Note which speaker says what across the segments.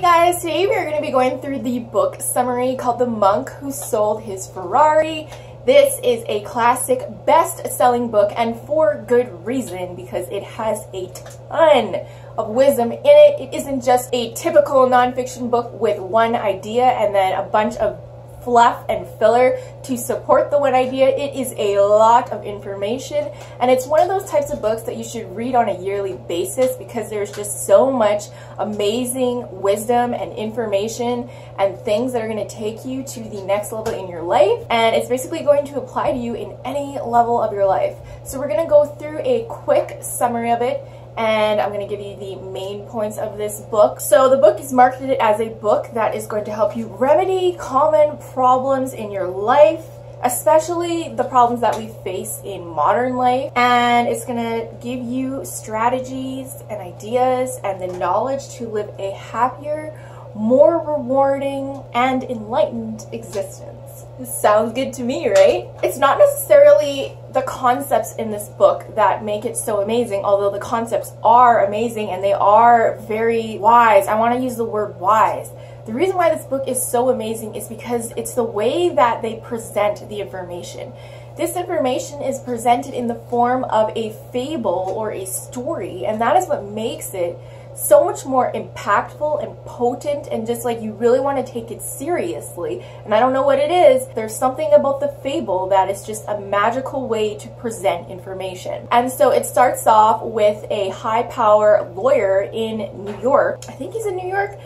Speaker 1: Hey guys, today we are going to be going through the book summary called The Monk Who Sold His Ferrari. This is a classic best-selling book, and for good reason, because it has a ton of wisdom in it. It isn't just a typical nonfiction book with one idea and then a bunch of fluff and filler to support the one idea. It is a lot of information, and it's one of those types of books that you should read on a yearly basis because there's just so much amazing wisdom and information and things that are going to take you to the next level in your life, and it's basically going to apply to you in any level of your life. So we're going to go through a quick summary of it, and I'm going to give you the main points of this book. So the book is marketed as a book that is going to help you remedy common problems in your life, especially the problems that we face in modern life, and it's going to give you strategies and ideas and the knowledge to live a happier, more rewarding, and enlightened existence. This sounds good to me, right? It's not necessarily the concepts in this book that make it so amazing, although the concepts are amazing and they are very wise. I want to use the word wise. The reason why this book is so amazing is because it's the way that they present the information. This information is presented in the form of a fable or a story, and that is what makes it so much more impactful and potent, and just like you really want to take it seriously. And I don't know what it is, there's something about the fable that is just a magical way to present information. And so it starts off with a high power lawyer in New York. I think he's in New York,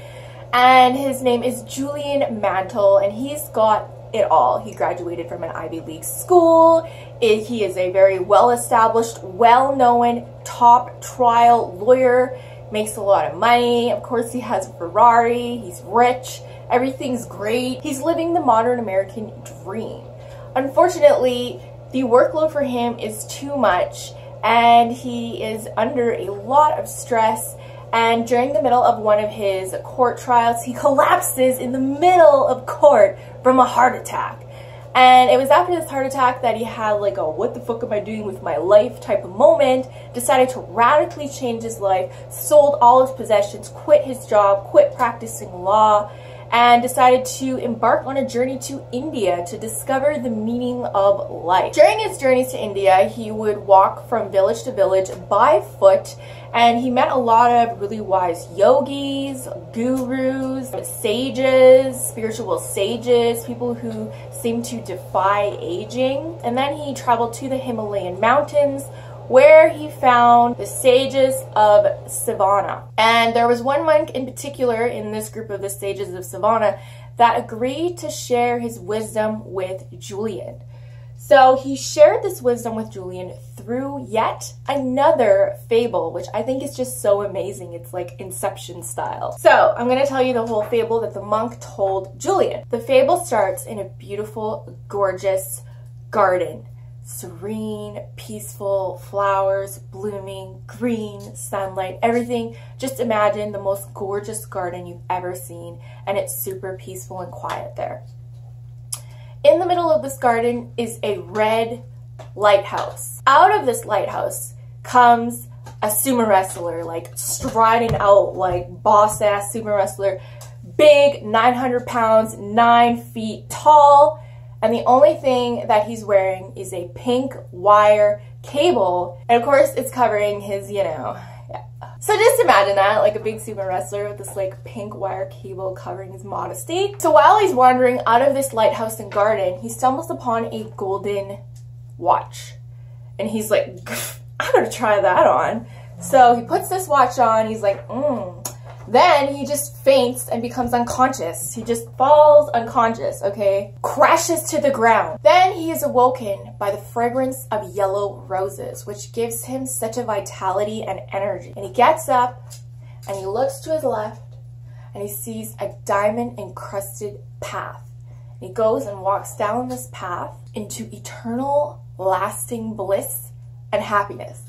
Speaker 1: and his name is Julian Mantle, and he's got it all. He graduated from an Ivy League school. He is a very well-established, well-known, top trial lawyer, makes a lot of money. Of course, he has a Ferrari, he's rich, everything's great. He's living the modern American dream. Unfortunately, the workload for him is too much, and he is under a lot of stress. And during the middle of one of his court trials, he collapses in the middle of court from a heart attack. And it was after this heart attack that he had like a what the fuck am I doing with my life type of moment, decided to radically change his life, sold all his possessions, quit his job, quit practicing law, and decided to embark on a journey to India to discover the meaning of life. During his journeys to India, he would walk from village to village by foot, and he met a lot of really wise yogis, gurus, sages, spiritual sages, people who seem to defy aging. And then he traveled to the Himalayan mountains, where he found the sages of Sivana. And there was one monk in particular in this group of the sages of Sivana that agreed to share his wisdom with Julian. So he shared this wisdom with Julian through yet another fable, which I think is just so amazing. It's like Inception style. So I'm going to tell you the whole fable that the monk told Julian. The fable starts in a beautiful, gorgeous garden. Serene, peaceful, flowers blooming, green, sunlight, everything. Just imagine the most gorgeous garden you've ever seen, and it's super peaceful and quiet there. In the middle of this garden is a red lighthouse. Out of this lighthouse comes a sumo wrestler, like striding out like boss-ass sumo wrestler, big, 900 pounds, 9 feet tall. And the only thing that he's wearing is a pink wire cable. And of course, it's covering his, yeah. So just imagine that, like a big sumo wrestler with this like pink wire cable covering his modesty. So while he's wandering out of this lighthouse and garden, he stumbles upon a golden watch. And he's like, I'm gonna try that on. So he puts this watch on, he's like, Then he just faints and becomes unconscious. He just falls unconscious, okay? Crashes to the ground. Then he is awoken by the fragrance of yellow roses, which gives him such a vitality and energy. And he gets up and he looks to his left and he sees a diamond encrusted path. And he goes and walks down this path into eternal, lasting bliss and happiness.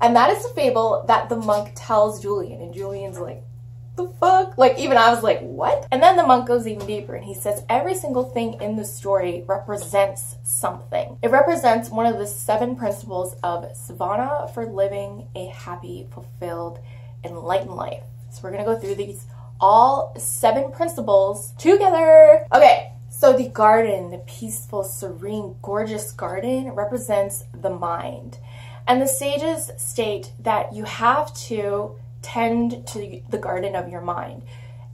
Speaker 1: And that is the fable that the monk tells Julian. And Julian's like, the fuck? Like, even I was like, what? And then the monk goes even deeper and he says every single thing in the story represents something. It represents one of the 7 principles of Savana for living a happy, fulfilled, enlightened life. So we're gonna go through these all 7 principles together. Okay, so the garden, the peaceful, serene, gorgeous garden, represents the mind. And the sages state that you have to tend to the garden of your mind.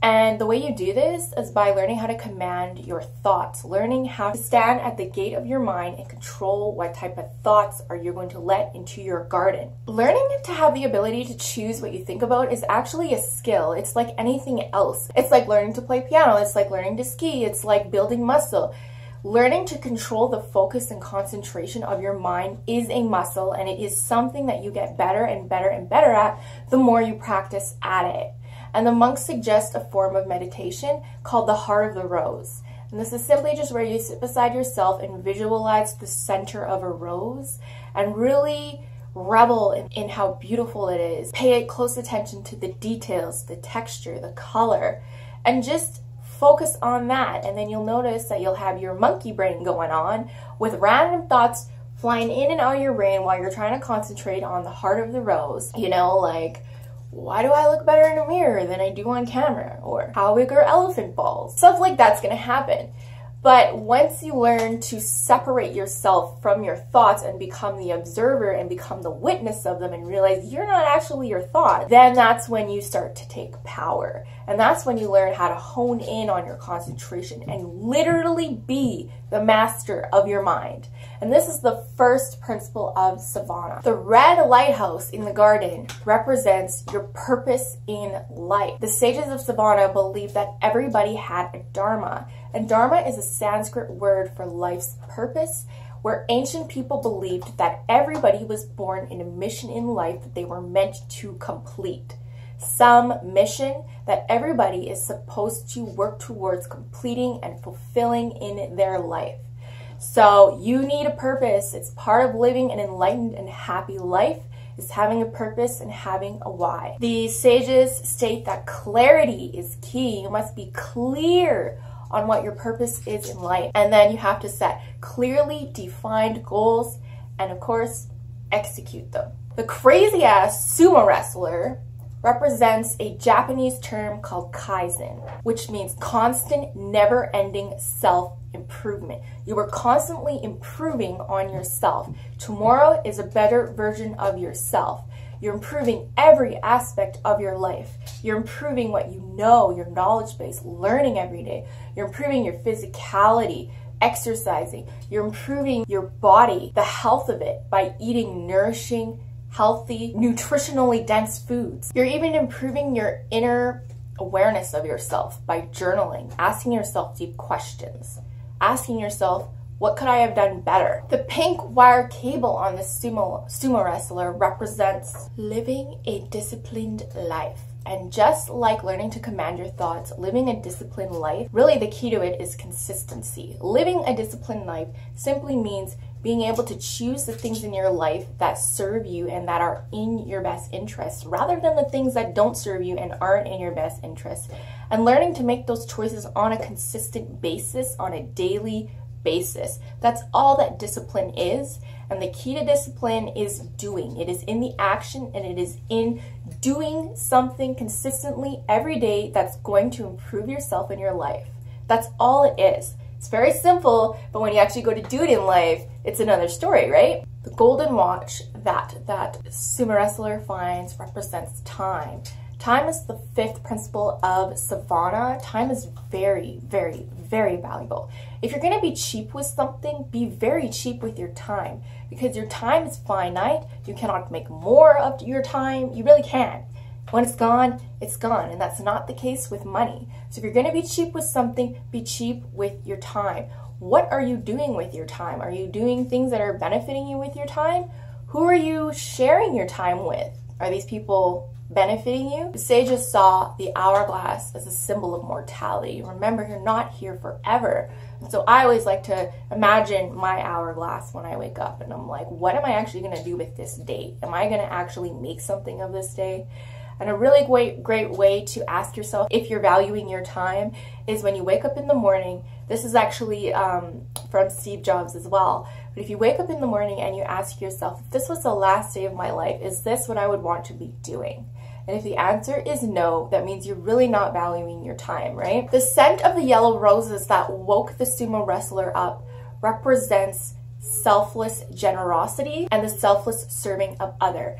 Speaker 1: And the way you do this is by learning how to command your thoughts, learning how to stand at the gate of your mind and control what type of thoughts are you going to let into your garden. Learning to have the ability to choose what you think about is actually a skill. It's like anything else. It's like learning to play piano. It's like learning to ski. It's like building muscle. Learning to control the focus and concentration of your mind is a muscle, and it is something that you get better and better and better at the more you practice at it. And the monks suggest a form of meditation called the heart of the rose. And this is simply just where you sit beside yourself and visualize the center of a rose and really revel in how beautiful it is. Pay close attention to the details, the texture, the color, and just focus on that. And then you'll notice that you'll have your monkey brain going on with random thoughts flying in and out of your brain while you're trying to concentrate on the heart of the rose. You know, like, why do I look better in a mirror than I do on camera? Or how big are elephant balls? Stuff like that's gonna happen. But once you learn to separate yourself from your thoughts and become the observer and become the witness of them and realize you're not actually your thought, then that's when you start to take power. And that's when you learn how to hone in on your concentration and literally be the master of your mind. And this is the first principle of Savana. The red lighthouse in the garden represents your purpose in life. The sages of Savana believe that everybody had a dharma. And dharma is a Sanskrit word for life's purpose, where ancient people believed that everybody was born in a mission in life that they were meant to complete. Some mission that everybody is supposed to work towards completing and fulfilling in their life. So you need a purpose. It's part of living an enlightened and happy life, is having a purpose and having a why. The sages state that clarity is key. You must be clear on what your purpose is in life. And then you have to set clearly defined goals and, of course, execute them. The crazy-ass sumo wrestler represents a Japanese term called KAIZEN, which means constant, never-ending self-improvement. You are constantly improving on yourself. Tomorrow is a better version of yourself. You're improving every aspect of your life. You're improving what you know, your knowledge base, learning every day. You're improving your physicality, exercising. You're improving your body, the health of it, by eating nourishing, healthy, nutritionally dense foods. You're even improving your inner awareness of yourself by journaling, asking yourself deep questions, asking yourself, what could I have done better? The pink wire cable on the sumo wrestler represents living a disciplined life. And just like learning to command your thoughts, living a disciplined life, really the key to it is consistency. Living a disciplined life simply means being able to choose the things in your life that serve you and that are in your best interest, rather than the things that don't serve you and aren't in your best interest. And learning to make those choices on a consistent basis, on a daily basis. That's all that discipline is. And the key to discipline is doing. It is in the action, and it is in doing something consistently every day that's going to improve yourself in your life. That's all it is. It's very simple, but when you actually go to do it in life, it's another story, right? The golden watch that sumo wrestler finds represents time. Time is the 5th principle of Savana. Time is very, very, very valuable. If you're going to be cheap with something, be very cheap with your time, because your time is finite. You cannot make more of your time. You really can't. When it's gone, and that's not the case with money. So if you're going to be cheap with something, be cheap with your time. What are you doing with your time? Are you doing things that are benefiting you with your time? Who are you sharing your time with? Are these people benefiting you? The sages saw the hourglass as a symbol of mortality. Remember, you're not here forever. And so I always like to imagine my hourglass when I wake up, and I'm like, what am I actually going to do with this day? Am I going to actually make something of this day? And a really great way to ask yourself if you're valuing your time is when you wake up in the morning. This is actually from Steve Jobs as well. But if you wake up in the morning and you ask yourself, if this was the last day of my life, is this what I would want to be doing? And if the answer is no, that means you're really not valuing your time, right? The scent of the yellow roses that woke the sumo wrestler up represents selfless generosity and the selfless serving of others.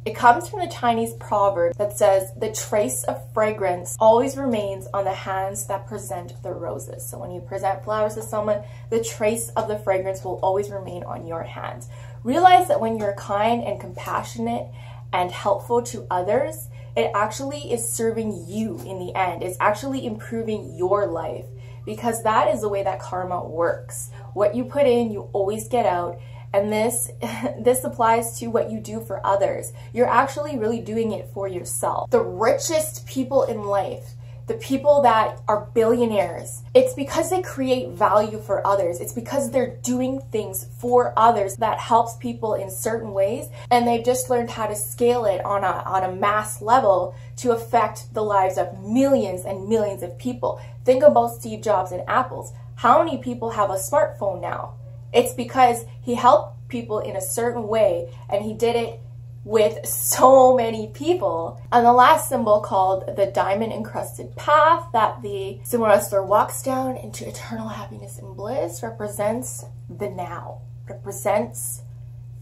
Speaker 1: It comes from the Chinese proverb that says, the trace of fragrance always remains on the hands that present the roses. So when you present flowers to someone, the trace of the fragrance will always remain on your hands. Realize that when you're kind and compassionate and helpful to others, it actually is serving you in the end. It's actually improving your life, because that is the way that karma works. What you put in, you always get out. And this applies to what you do for others. You're actually really doing it for yourself. The richest people in life, the people that are billionaires, it's because they create value for others. It's because they're doing things for others that helps people in certain ways, and they've just learned how to scale it on a mass level to affect the lives of millions and millions of people. Think about Steve Jobs and Apple's. How many people have a smartphone now? It's because he helped people in a certain way, and he did it with so many people. And the last symbol, called the diamond encrusted path that the sumo wrestler walks down into eternal happiness and bliss, represents the now, represents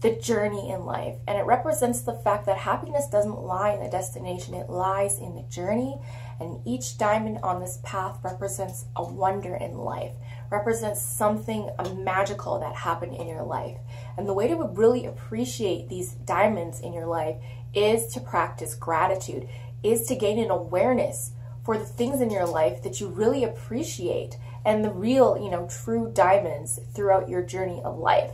Speaker 1: the journey in life. And it represents the fact that happiness doesn't lie in the destination, it lies in the journey. And each diamond on this path represents a wonder in life, represents something magical that happened in your life. And the way to really appreciate these diamonds in your life is to practice gratitude, is to gain an awareness for the things in your life that you really appreciate, and the real, true diamonds throughout your journey of life.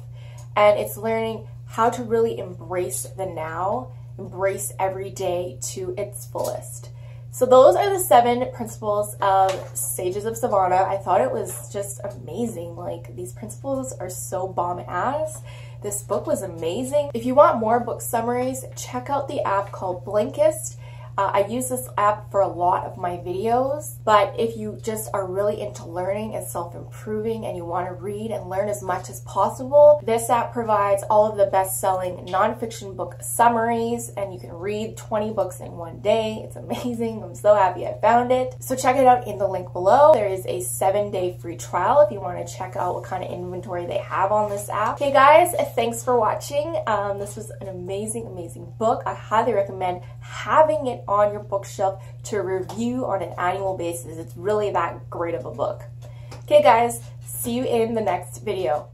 Speaker 1: And it's learning how to really embrace the now, embrace every day to its fullest. So those are the 7 principles of Sages of Savana. I thought it was just amazing. Like, these principles are so bomb-ass. This book was amazing. If you want more book summaries, check out the app called Blinkist. I use this app for a lot of my videos, but if you just are really into learning and self-improving and you want to read and learn as much as possible, this app provides all of the best-selling nonfiction book summaries, and you can read 20 books in one day. It's amazing. I'm so happy I found it. So check it out in the link below. There is a 7-day free trial if you want to check out what kind of inventory they have on this app. Okay guys, thanks for watching. This was an amazing, amazing book. I highly recommend having it on your bookshelf to review on an annual basis. It's really that great of a book. Okay guys, see you in the next video.